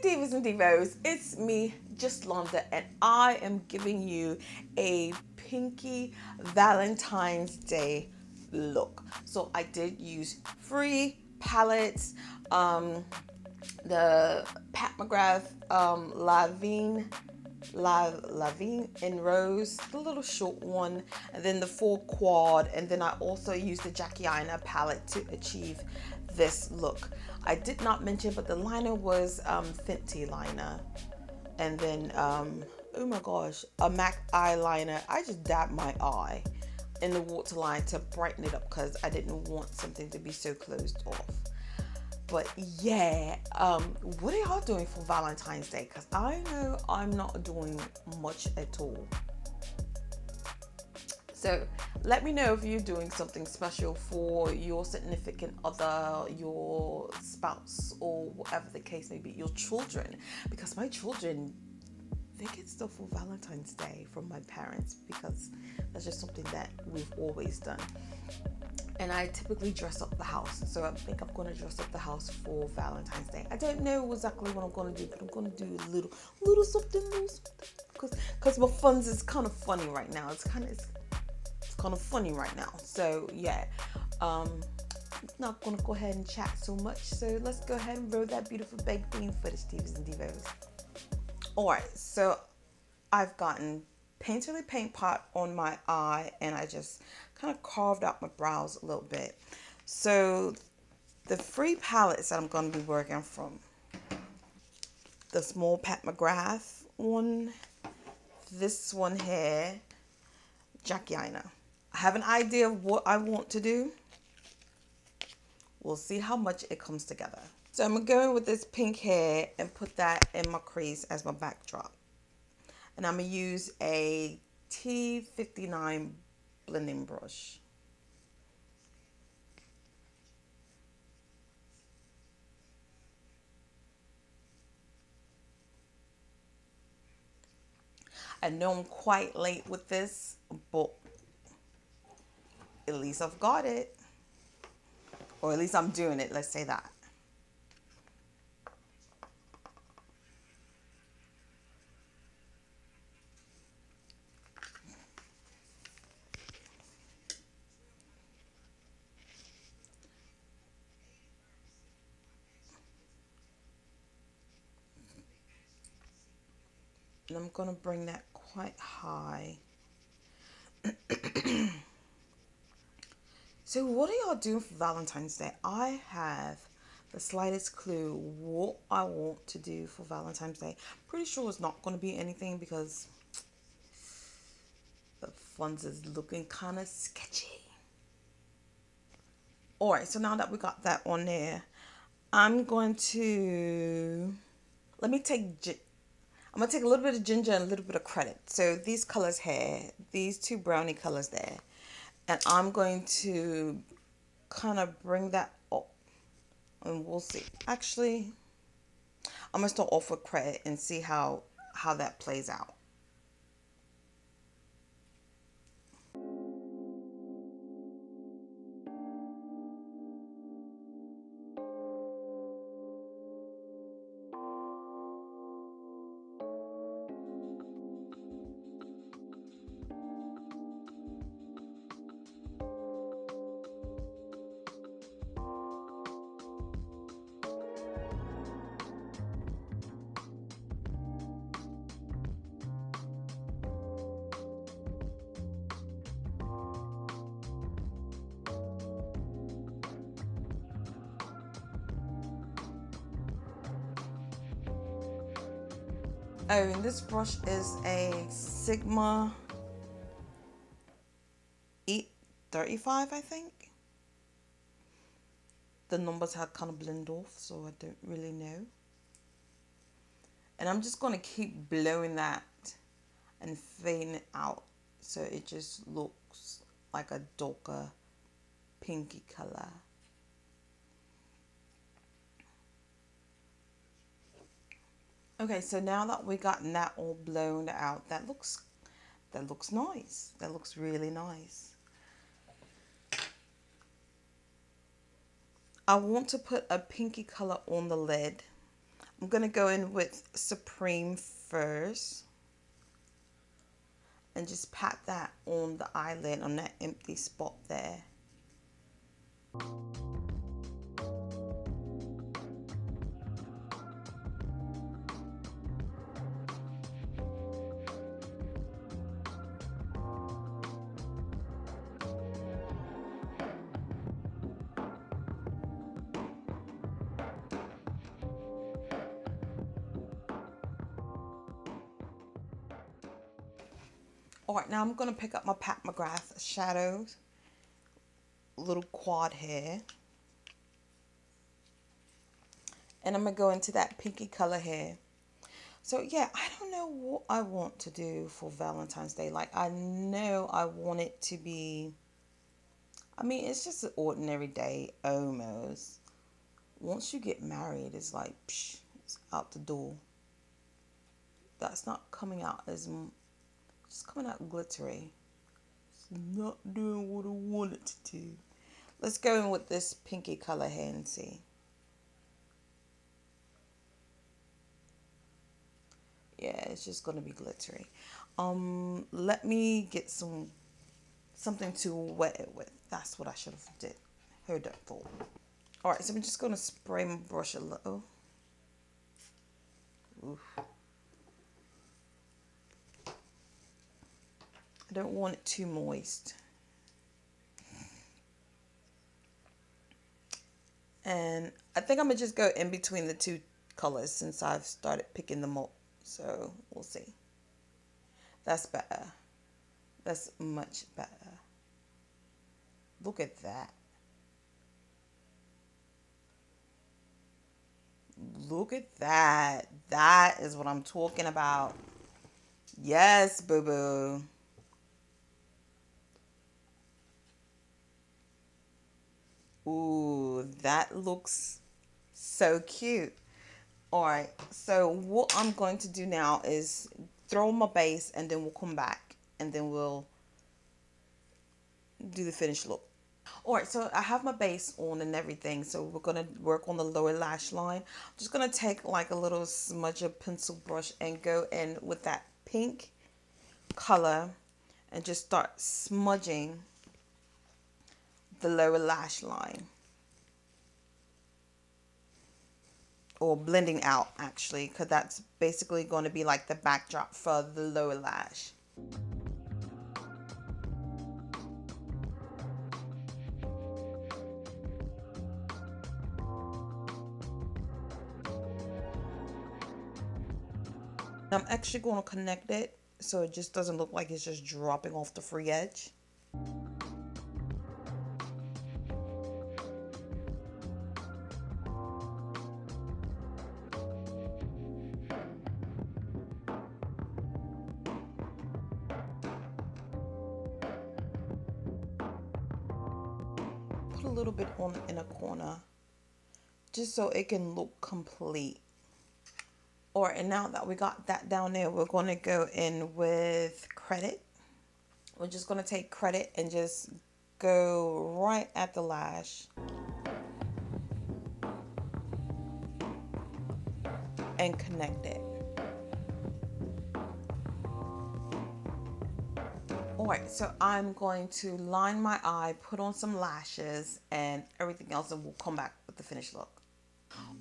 Divas and Divos, it's me, Juslonda, and I am giving you a pinky Valentine's Day look. So I did use free palettes, the Pat McGrath Lavigne in Rose, the little short one, and then the 4 quad, and then I also used the Jackie Aina palette to achieve this look. I did not mention, but the liner was Fenty liner, and then oh my gosh, a MAC eyeliner. I just dabbed my eye in the waterline to brighten it up because I didn't want something to be so closed off. But yeah, what are y'all doing for Valentine's Day? Because I know I'm not doing much at all. So let me know if you're doing something special for your significant other, your spouse, or whatever the case may be, your children. Because my children, they get stuff for Valentine's Day from my parents because that's just something that we've always done. And I typically dress up the house, so I think I'm going to dress up the house for Valentine's Day. I don't know exactly what I'm going to do, but I'm going to do a little something, because my funds is kind of funny right now. It's kind of funny right now. So yeah, not going to go ahead and chat so much. So let's go ahead and roll that beautiful baked bean footage, Divas and Divos. All right, so I've gotten Painterly Paint Pot on my eye, and I just kind of carved out my brows a little bit. So the free palettes that I'm going to be working from, the small Pat McGrath one, this one here, Jackie Aina. I have an idea of what I want to do. We'll see how much it comes together. So I'm going to go in with this pink hair and put that in my crease as my backdrop. And I'm going to use a T59 blending brush. I know I'm quite late with this, but at least I've got it. Or at least I'm doing it, let's say that. And I'm going to bring that quite high. So what are y'all doing for Valentine's Day? I have the slightest clue what I want to do for Valentine's Day. Pretty sure it's not going to be anything because the funds is looking kind of sketchy. All right, so now that we got that on there, I'm going to I'm going to take a little bit of ginger and a little bit of credit. So these colors here, these 2 brownie colors there. And I'm going to kind of bring that up. And we'll see. Actually, I'm going to start off with credit and see how that plays out. Oh, and this brush is a Sigma 835, I think. The numbers had kind of blend off, so I don't really know. And I'm just going to keep blowing that and fading it out so it just looks like a darker pinky color. Okay, so now that we gotten that all blown out, that looks nice. That looks really nice. I want to put a pinky color on the lid. I'm going to go in with Supreme first and just pat that on the eyelid, on that empty spot there. All right, now I'm going to pick up my Pat McGrath shadows, little quad here. And I'm going to go into that pinky color here. So yeah, I don't know what I want to do for Valentine's Day. Like, I know I want it to be, I mean, it's just an ordinary day almost. Once you get married, it's like, psh, it's out the door. That's not coming out as, it's coming out glittery. It's not doing what I want it to do. Let's go in with this pinky color here and see. Yeah, it's just going to be glittery. Let me get something to wet it with. That's what I should have heard that for. All right, so I'm just going to spray my brush a little. Oof. I don't want it too moist. And I think I'm going to just go in between the two colors since I've started picking them up. So we'll see. That's better. That's much better. Look at that. Look at that. That is what I'm talking about. Yes, boo-boo. Ooh, that looks so cute. All right, so what I'm going to do now is throw my base and then we'll come back and then we'll do the finished look. All right, so I have my base on and everything, so we're going to work on the lower lash line. I'm just going to take like a little smudger pencil brush and go in with that pink color and just start smudging the lower lash line, or blending out actually, because that's basically going to be like the backdrop for the lower lash. I'm actually going to connect it so it just doesn't look like it's just dropping off the free edge. Put a little bit on the inner corner just so it can look complete. All right, and now that we got that down there, we're going to go in with Credit. We're just going to take Credit and just go right at the lash and connect it. All right, so I'm going to line my eye, put on some lashes and everything else, and we'll come back with the finished look.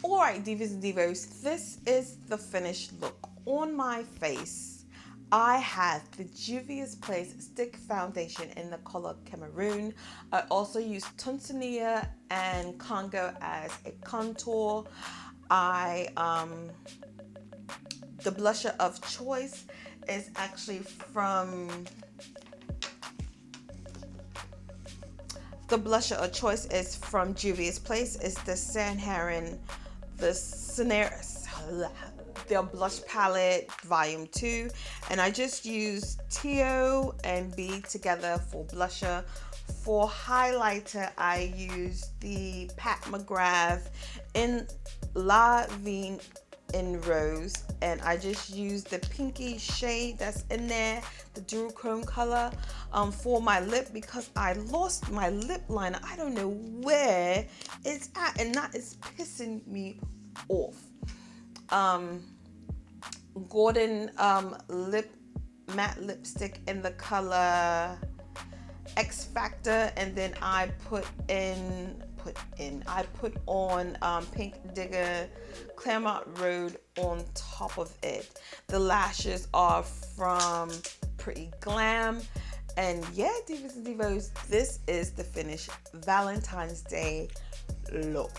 All right, divas and divos, this is the finished look. On my face, I have the Juvia's Place Stick Foundation in the color Cameroon. I also use Tanzania and Congo as a contour. The blusher of choice is actually from... The blusher of choice is from Juvia's Place. It's the Saharan, their blush palette volume 2, and I just used TO and B together for blusher. For highlighter, I used the Pat McGrath in La Vie in Rose, and I just used the pinky shade that's in there, the duochrome color, for my lip, because I lost my lip liner. I don't know where it's at, and that is pissing me off. Gordone matte lipstick in the color X Factor, and then I put on Pink Digger Clairmont Road on top of it. The lashes are from Pretty Glam. And yeah, Divas and Divos, this is the finished Valentine's Day look.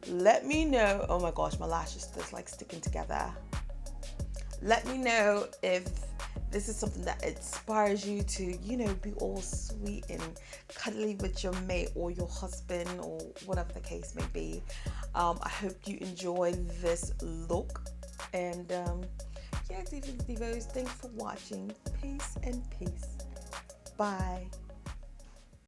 Let me know. Oh my gosh, my lashes just like sticking together. Let me know if this is something that inspires you to, you know, be all sweet and cuddly with your mate or your husband or whatever the case may be. I hope you enjoy this look. And yeah, Divas and Divos, thanks for watching. Peace and peace. Bye.